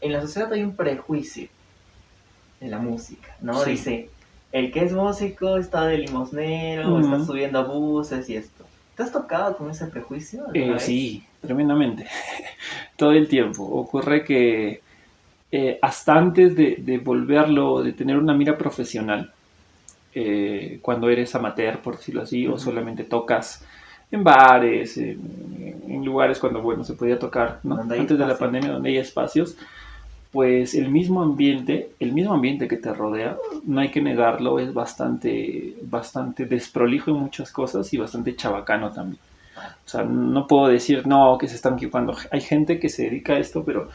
en la sociedad hay un prejuicio en la música, ¿no? Sí. Dice, el que es músico está de limosnero, está Mm, subiendo a buses y esto. ¿Te has tocado con ese prejuicio alguna vez? sí, tremendamente. Todo el tiempo. Ocurre que hasta antes de volverlo, de tener una mira profesional, cuando eres amateur, por decirlo así, o Ujú. solamente tocas en bares, en lugares cuando, bueno, se podía tocar, ¿no? Donde hay Antes de la espacio. pandemia, donde hay espacios, pues el mismo ambiente que te rodea, no hay que negarlo, es bastante, bastante desprolijo en muchas cosas y bastante chabacano también. O sea, no puedo decir, no, que se están equivocando. Hay gente que se dedica a esto, pero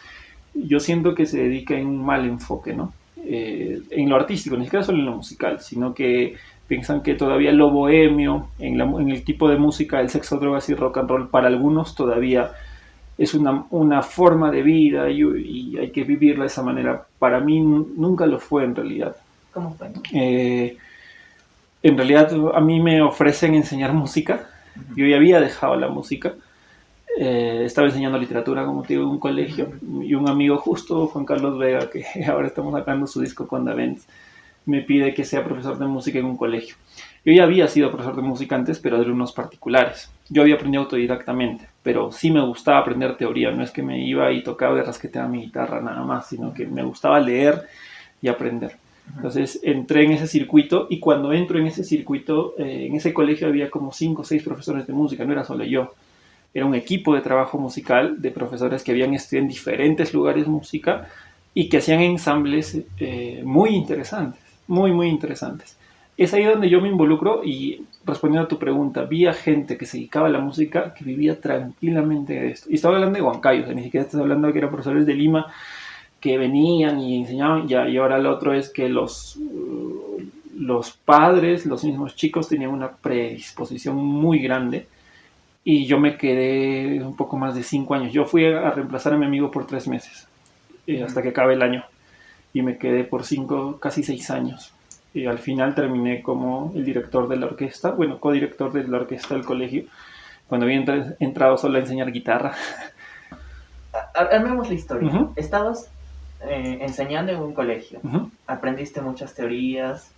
yo siento que se dedica en un mal enfoque, ¿no? En lo artístico, ni siquiera solo en lo musical, sino que piensan que todavía lo bohemio, en el tipo de música, el sexo, drogas y rock and roll, para algunos todavía es una forma de vida y hay que vivirla de esa manera. Para mí nunca lo fue en realidad. ¿Cómo fue? Eh, en realidad a mí me ofrecen enseñar música. Ujú. Yo ya había dejado la música. Estaba enseñando literatura, como te digo, en un colegio. Ujú. Y un amigo justo, Juan Carlos Vega, que ahora estamos sacando su disco con Davens, me pide que sea profesor de música en un colegio. Yo ya había sido profesor de música antes, pero de alumnos particulares. Yo había aprendido autodidactamente, pero sí me gustaba aprender teoría. No es que me iba y tocaba y rasqueteaba mi guitarra nada más, sino que me gustaba leer y aprender. Ujú. Entonces entré en ese circuito y cuando entro en ese circuito, en ese colegio había como 5 o 6 profesores de música, no era solo yo. Era un equipo de trabajo musical de profesores que habían estudiado en diferentes lugares música y que hacían ensambles muy interesantes, muy, muy interesantes. Es ahí donde yo me involucro y respondiendo a tu pregunta, vi a gente que se dedicaba a la música que vivía tranquilamente de esto. Y estaba hablando de Huancayo, o sea, ni siquiera estás hablando de que eran profesores de Lima que venían y enseñaban, ya, y ahora lo otro es que los padres, los mismos chicos tenían una predisposición muy grande y yo me quedé un poco más de 5 años. Yo fui a reemplazar a mi amigo por 3 meses, Ujú. hasta que acabe el año. Y me quedé por 5, casi 6 años. Y al final terminé como el director de la orquesta, bueno, codirector de la orquesta del colegio, cuando había entrado solo a enseñar guitarra. Armemos la historia. Uh-huh, Estabas enseñando en un colegio, uh-huh. aprendiste muchas teorías.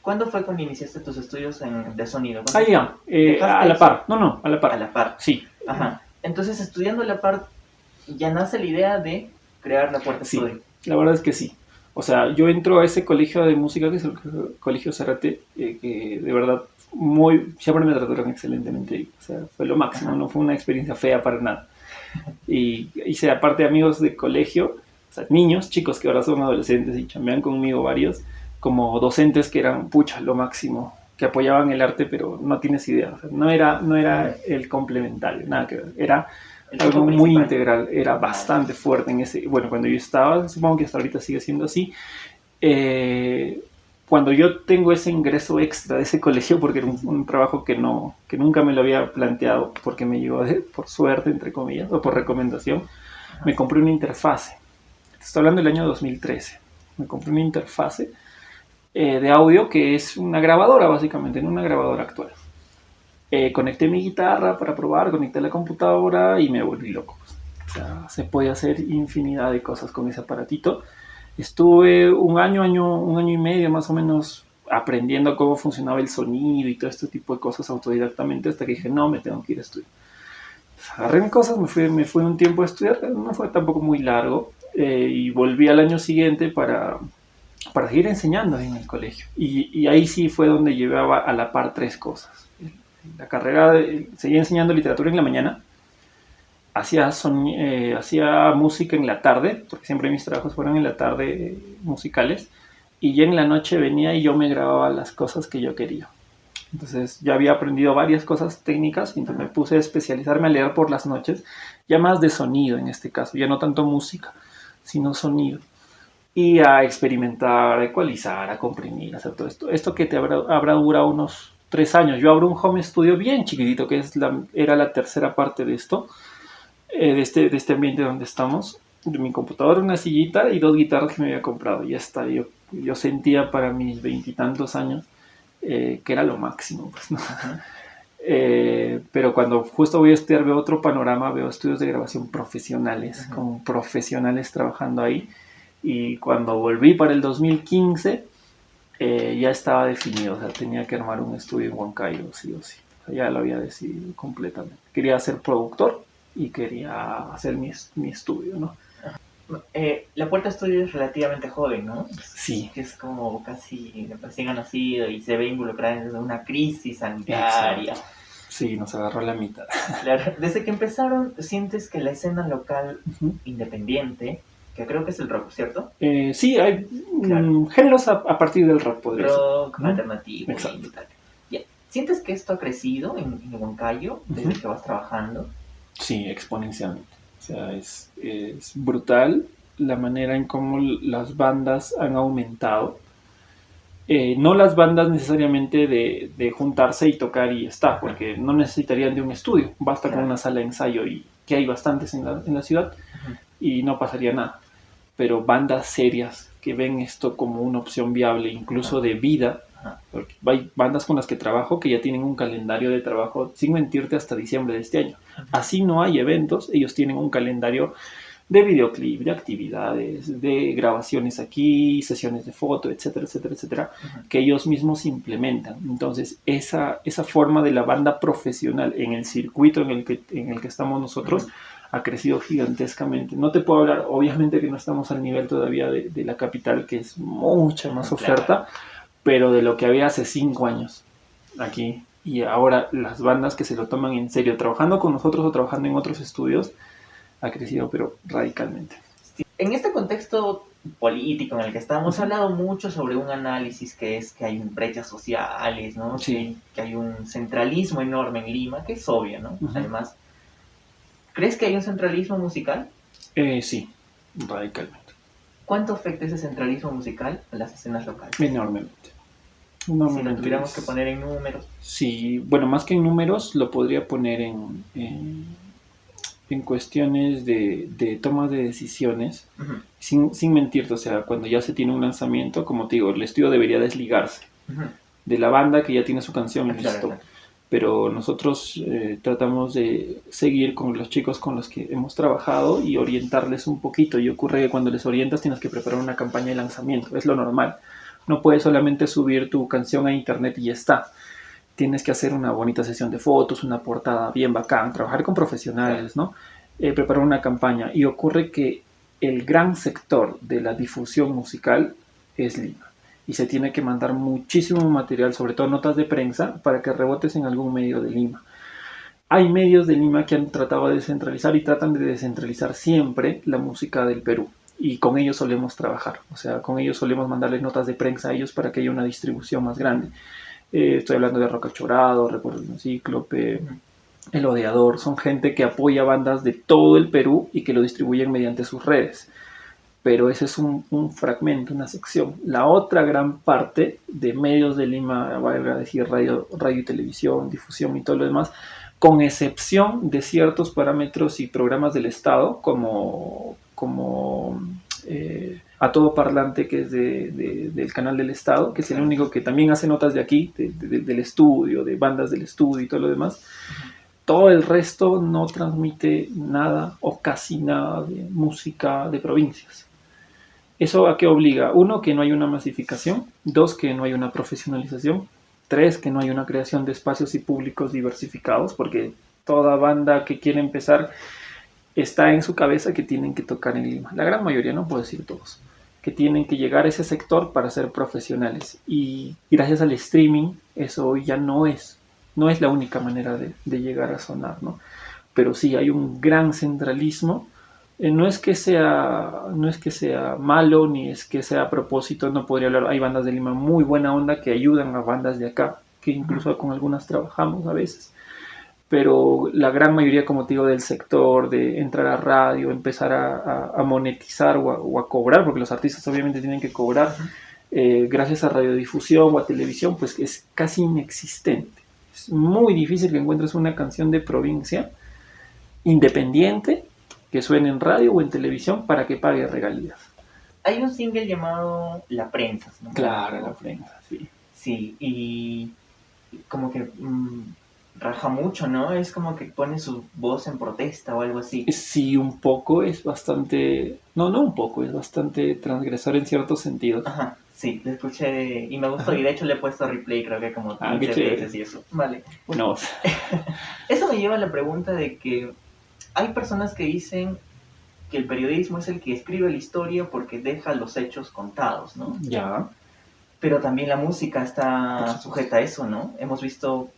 ¿Cuándo fue cuando iniciaste tus estudios de sonido? Ah, ¿Cuándo ya, a dejaste la eso par. No, no, a la a par. la par? Sí, Ajá. Entonces, estudiando a la par, ya nace la idea de crear la Puerta sí, Estudio. la verdad es que sí. O sea, yo entro a ese colegio de música, que es el Colegio Zárate, que de verdad siempre me trataron excelentemente. O sea, fue lo máximo, Ajá. no fue una experiencia fea para nada. Y hice aparte amigos de colegio, o sea, niños, chicos que ahora son adolescentes y chambean conmigo varios, como docentes que eran, pucha, lo máximo, que apoyaban el arte, pero no tienes idea. O sea, no era el complementario, nada que ver. Era El foco algo muy principal. integral, era Ah, bastante fuerte en ese, bueno, cuando yo estaba, supongo que hasta ahorita sigue siendo así, eh, cuando yo tengo ese ingreso extra de ese colegio, porque era un trabajo que nunca me lo había planteado, porque me llegó por suerte, entre comillas, o por recomendación, me ajá. compré una interfase. Estoy hablando del año 2013. Me compré una interfase de audio que es una grabadora, básicamente, en una grabadora actual. Conecté mi guitarra para probar, conecté la computadora y me volví loco. O sea, se puede hacer infinidad de cosas con ese aparatito. Estuve un año y medio más o menos aprendiendo cómo funcionaba el sonido y todo este tipo de cosas autodidactamente hasta que dije, no, me tengo que ir a estudiar. Pues agarré mis cosas, me fui un tiempo a estudiar, no fue tampoco muy largo, y volví al año siguiente para seguir enseñando en el colegio. Y ahí sí fue donde llevaba a la par tres cosas. La carrera, seguía enseñando literatura en la mañana, hacía música en la tarde, porque siempre mis trabajos fueron en la tarde musicales, y ya en la noche venía y yo me grababa las cosas que yo quería. Entonces ya había aprendido varias cosas técnicas y entonces me Ajá. puse a especializarme a leer por las noches, ya más de sonido en este caso, ya no tanto música, sino sonido. Y a experimentar, a ecualizar, a comprimir, a hacer todo esto. Esto que te habrá durado unos 3 años. Yo abro un home studio bien chiquitito, que era la tercera parte de esto, de este ambiente donde estamos. De mi computadora, una sillita y 2 guitarras que me había comprado. Ya está, yo sentía para mis 20 y tantos años que era lo máximo. Pues, ¿no? Pero cuando justo voy a estudiar veo otro panorama, veo estudios de grabación profesionales, con profesionales trabajando ahí. Y cuando volví para el 2015, ya estaba definido, o sea, tenía que armar un estudio en Huancayo, sí o sí. O sea, ya lo había decidido completamente. Quería ser productor y quería hacer mi estudio, ¿no? La Puerta Estudio es relativamente joven, ¿no? Sí. Que es como casi recién ha nacido y se ve involucrada en una crisis sanitaria. Exacto. Sí, nos agarró la mitad. Claro, desde que empezaron, ¿sientes que la escena local independiente, que creo que es el rock, ¿cierto? Sí, hay Claro. géneros a partir del rock, podría ser. Rock, ¿no? alternativo Exacto. y tal. Ya. ¿Sientes que esto ha crecido en Huancayo desde que vas trabajando? Sí, exponencialmente. O sea, es brutal la manera en cómo las bandas han aumentado. No las bandas necesariamente de juntarse y tocar y está, porque no necesitarían de un estudio, basta con una sala de ensayo, y que hay bastantes en la ciudad, y no pasaría nada. Pero bandas serias que ven esto como una opción viable, incluso de vida, porque hay bandas con las que trabajo que ya tienen un calendario de trabajo, sin mentirte, hasta diciembre de este año. Así no hay eventos, ellos tienen un calendario de videoclip, de actividades, de grabaciones aquí, sesiones de foto, etcétera, etcétera, etcétera, que ellos mismos implementan. Entonces, esa forma de la banda profesional en el circuito en el que estamos nosotros ha crecido gigantescamente. No te puedo hablar, obviamente que no estamos al nivel todavía de la capital, que es mucha más oferta, pero de lo que había hace 5 años aquí. Y ahora las bandas que se lo toman en serio, trabajando con nosotros o trabajando en otros estudios, ha crecido, pero radicalmente. Sí. En este contexto político en el que estamos, hablado mucho sobre un análisis que es que hay brechas sociales, ¿no? Sí. Que hay un centralismo enorme en Lima, que es obvio, ¿no? Además, ¿crees que hay un centralismo musical? Sí, radicalmente. ¿Cuánto afecta ese centralismo musical a las escenas locales? Enormemente. Si lo tuviéramos que poner en números. Sí, bueno, más que en números, lo podría poner en cuestiones de toma de decisiones, sin mentirte. O sea, cuando ya se tiene un lanzamiento, como te digo, el estudio debería desligarse de la banda que ya tiene su canción y listo. Claro. Pero nosotros tratamos de seguir con los chicos con los que hemos trabajado y orientarles un poquito. Y ocurre que cuando les orientas tienes que preparar una campaña de lanzamiento, es lo normal. No puedes solamente subir tu canción a internet y ya está. Tienes que hacer una bonita sesión de fotos, una portada bien bacán, trabajar con profesionales, ¿no? Preparar una campaña. Y ocurre que el gran sector de la difusión musical es Lima. Y se tiene que mandar muchísimo material, sobre todo notas de prensa, para que rebotes en algún medio de Lima. Hay medios de Lima que han tratado de descentralizar y tratan de descentralizar siempre la música del Perú. Y con ellos solemos trabajar. O sea, con ellos solemos mandarles notas de prensa a ellos para que haya una distribución más grande. Estoy hablando de Roca Chorado, Recuerdo de un Cíclope, El Odiador. Son gente que apoya bandas de todo el Perú y que lo distribuyen mediante sus redes. Pero ese es un fragmento, una sección. La otra gran parte de medios de Lima, valga decir radio y televisión, difusión y todo lo demás, con excepción de ciertos parámetros y programas del Estado, como A Todo Parlante, que es del canal del Estado, que es el único que también hace notas de aquí, del estudio, de bandas del estudio y todo lo demás. Todo el resto no transmite nada o casi nada de música de provincias. ¿Eso a qué obliga? Uno, que no hay una masificación. Dos, que no hay una profesionalización. Tres, que no hay una creación de espacios y públicos diversificados, porque toda banda que quiere empezar está en su cabeza que tienen que tocar en Lima. La gran mayoría, no puedo decir todos, que tienen que llegar a ese sector para ser profesionales. Y gracias al streaming, eso ya no es la única manera de llegar a sonar, ¿no? Pero sí hay un gran centralismo. No es que sea malo, ni es que sea a propósito, no podría hablar. Hay bandas de Lima muy buena onda que ayudan a bandas de acá, que incluso con algunas trabajamos a veces. Pero la gran mayoría, como te digo, del sector, de entrar a radio, empezar a monetizar o a cobrar, porque los artistas obviamente tienen que cobrar, gracias a radiodifusión o a televisión, pues es casi inexistente. Es muy difícil que encuentres una canción de provincia independiente que suene en radio o en televisión para que pague regalías. Hay un single llamado La Prensa, ¿no? Claro, La Prensa, sí. Sí, y como que raja mucho, ¿no? Es como que pone su voz en protesta o algo así. Sí, un poco es bastante, no un poco, es bastante transgresor en ciertos sentidos. Ajá, sí, lo escuché y me gustó. Ajá. Y de hecho le he puesto replay creo que como Ah, qué 15 chévere. veces y eso. Vale. Bueno, Eso me lleva a la pregunta de que hay personas que dicen que el periodismo es el que escribe la historia porque deja los hechos contados, ¿no? ya, Pero también la música por está supuesto. sujeta a eso, ¿no? Hemos visto,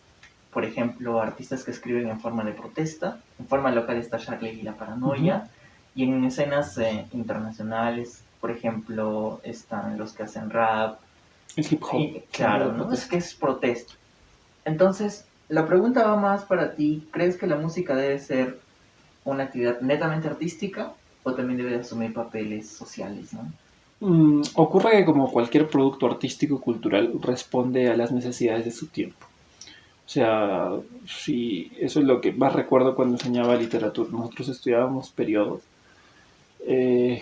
por ejemplo, artistas que escriben en forma de protesta. En forma local está Charlie y la Paranoia. Y en escenas internacionales, por ejemplo, están los que hacen rap. El hip hop. Y, claro, ¿no? Es Protesta. que es protesta. Entonces, la pregunta va más para ti. ¿Crees que la música debe ser una actividad netamente artística o también debe asumir papeles sociales, ¿no? Ocurre que como cualquier producto artístico cultural responde a las necesidades de su tiempo. O sea, sí, eso es lo que más recuerdo cuando enseñaba literatura. Nosotros estudiábamos periodos,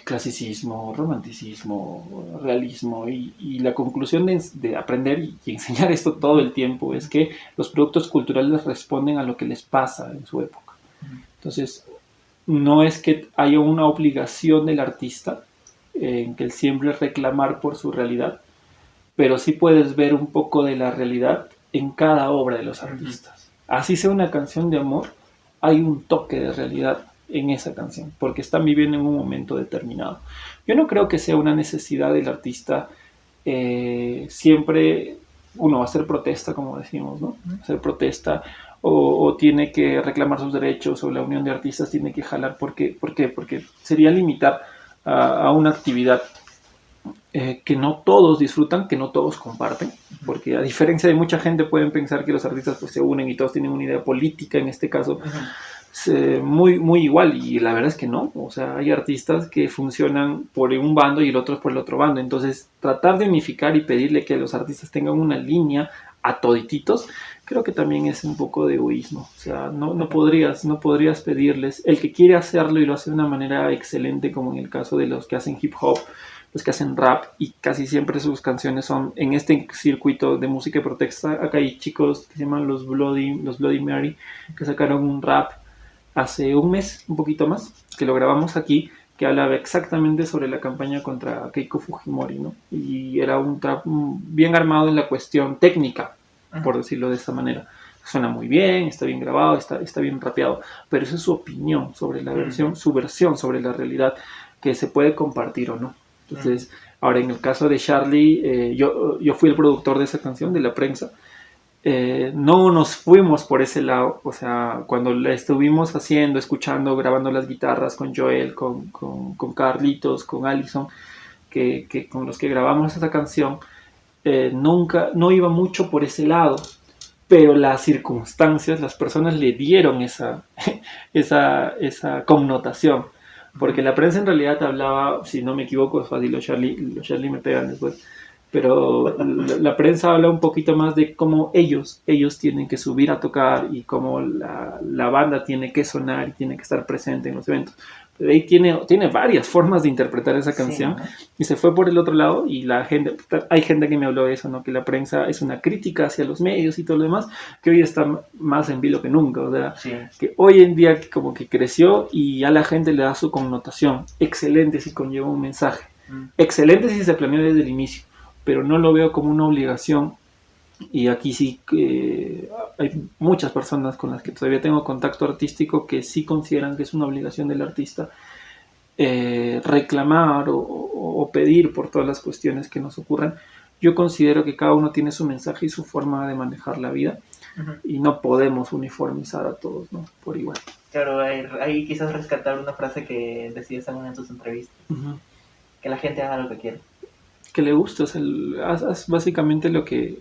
clasicismo, romanticismo, realismo, y la conclusión de aprender y enseñar esto todo el tiempo es que los productos culturales responden a lo que les pasa en su época. Entonces, no es que haya una obligación del artista en que él siempre reclamar por su realidad, pero sí puedes ver un poco de la realidad en cada obra de los artistas. Así sea una canción de amor, hay un toque de realidad en esa canción, porque están viviendo en un momento determinado. Yo no creo que sea una necesidad del artista siempre uno hacer protesta, como decimos, ¿no? Hacer protesta o tiene que reclamar sus derechos o la unión de artistas tiene que jalar. ¿Por qué? Porque sería limitar a una actividad que no todos disfrutan, que no todos comparten, porque a diferencia de mucha gente pueden pensar que los artistas pues, se unen y todos tienen una idea política, en este caso, muy, muy igual, y la verdad es que no, o sea, hay artistas que funcionan por un bando y el otro es por el otro bando, entonces tratar de unificar y pedirle que los artistas tengan una línea a todititos, creo que también es un poco de egoísmo, o sea, no podrías pedirles, el que quiere hacerlo y lo hace de una manera excelente, como en el caso de los que hacen hip hop, los que hacen rap, y casi siempre sus canciones son en este circuito de música de protesta. Acá hay chicos que se llaman los Bloody Mary, que sacaron un rap hace un mes, un poquito más, que lo grabamos aquí, que hablaba exactamente sobre la campaña contra Keiko Fujimori, ¿no? Y era un trap bien armado en la cuestión técnica, por decirlo de esta manera. Suena muy bien, está bien grabado, está bien rapeado, pero esa es su opinión sobre la versión, su versión sobre la realidad, que se puede compartir o no. Entonces, ahora en el caso de Charlie, yo fui el productor de esa canción, de La Prensa. No nos fuimos por ese lado, o sea, cuando la estuvimos haciendo, escuchando, grabando las guitarras con Joel, con Carlitos, con Allison, que con los que grabamos esa canción, no iba mucho por ese lado, pero las circunstancias, las personas le dieron esa, esa connotación. Porque La Prensa en realidad hablaba, si no me equivoco, es fácil, los Charlie me pegan después, pero la prensa habla un poquito más de cómo ellos tienen que subir a tocar y cómo la banda tiene que sonar y tiene que estar presente en los eventos. Pero ahí tiene varias formas de interpretar esa canción, sí, ¿no? Y se fue por el otro lado y hay gente que me habló de eso, ¿no? Que la prensa es una crítica hacia los medios y todo lo demás, que hoy está más en vilo que nunca, o sea, sí, que hoy en día como que creció y a la gente le da su connotación. Excelente si conlleva un mensaje, excelente si se planeó desde el inicio, pero no lo veo como una obligación. Y aquí sí hay muchas personas con las que todavía tengo contacto artístico que sí consideran que es una obligación del artista reclamar o pedir por todas las cuestiones que nos ocurren. Yo considero que cada uno tiene su mensaje y su forma de manejar la vida, y no podemos uniformizar a todos, ¿no? Por igual. Claro, ahí quizás rescatar una frase que decías en una de tus entrevistas, que la gente haga lo que quiera. Que le guste, o sea, haz básicamente lo que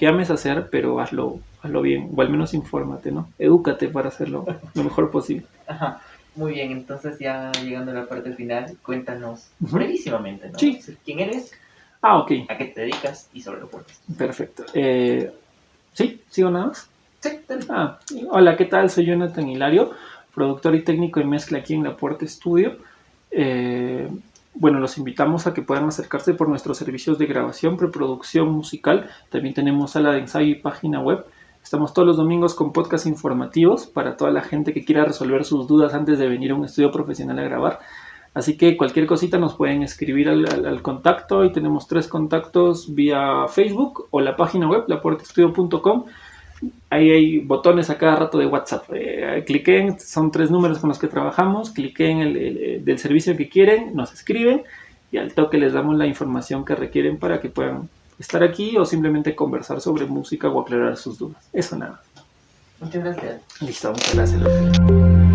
ames hacer, pero hazlo bien, o al menos infórmate, ¿no? Edúcate para hacerlo lo mejor posible. Ajá, muy bien, entonces ya llegando a la parte final, cuéntanos brevísimamente, ¿no? Sí. ¿Quién eres? Ok. ¿A qué te dedicas? Y sobre lo cual. Perfecto. ¿Sí? ¿Sigo nada más? Sí, dale. Hola, ¿qué tal? Soy Jonathan Hilario, productor y técnico de mezcla aquí en La Puerta Estudio. Bueno, los invitamos a que puedan acercarse por nuestros servicios de grabación, preproducción musical. También tenemos sala de ensayo y página web. Estamos todos los domingos con podcasts informativos para toda la gente que quiera resolver sus dudas antes de venir a un estudio profesional a grabar. Así que cualquier cosita nos pueden escribir al contacto, y tenemos 3 contactos vía Facebook o la página web, lapuertaestudio.com. Ahí hay botones a cada rato de WhatsApp. Cliquen, son 3 números con los que trabajamos, cliquen el del servicio que quieren, nos escriben y al toque les damos la información que requieren para que puedan estar aquí o simplemente conversar sobre música o aclarar sus dudas. Eso nada. Muchas gracias. Listo, muchas gracias.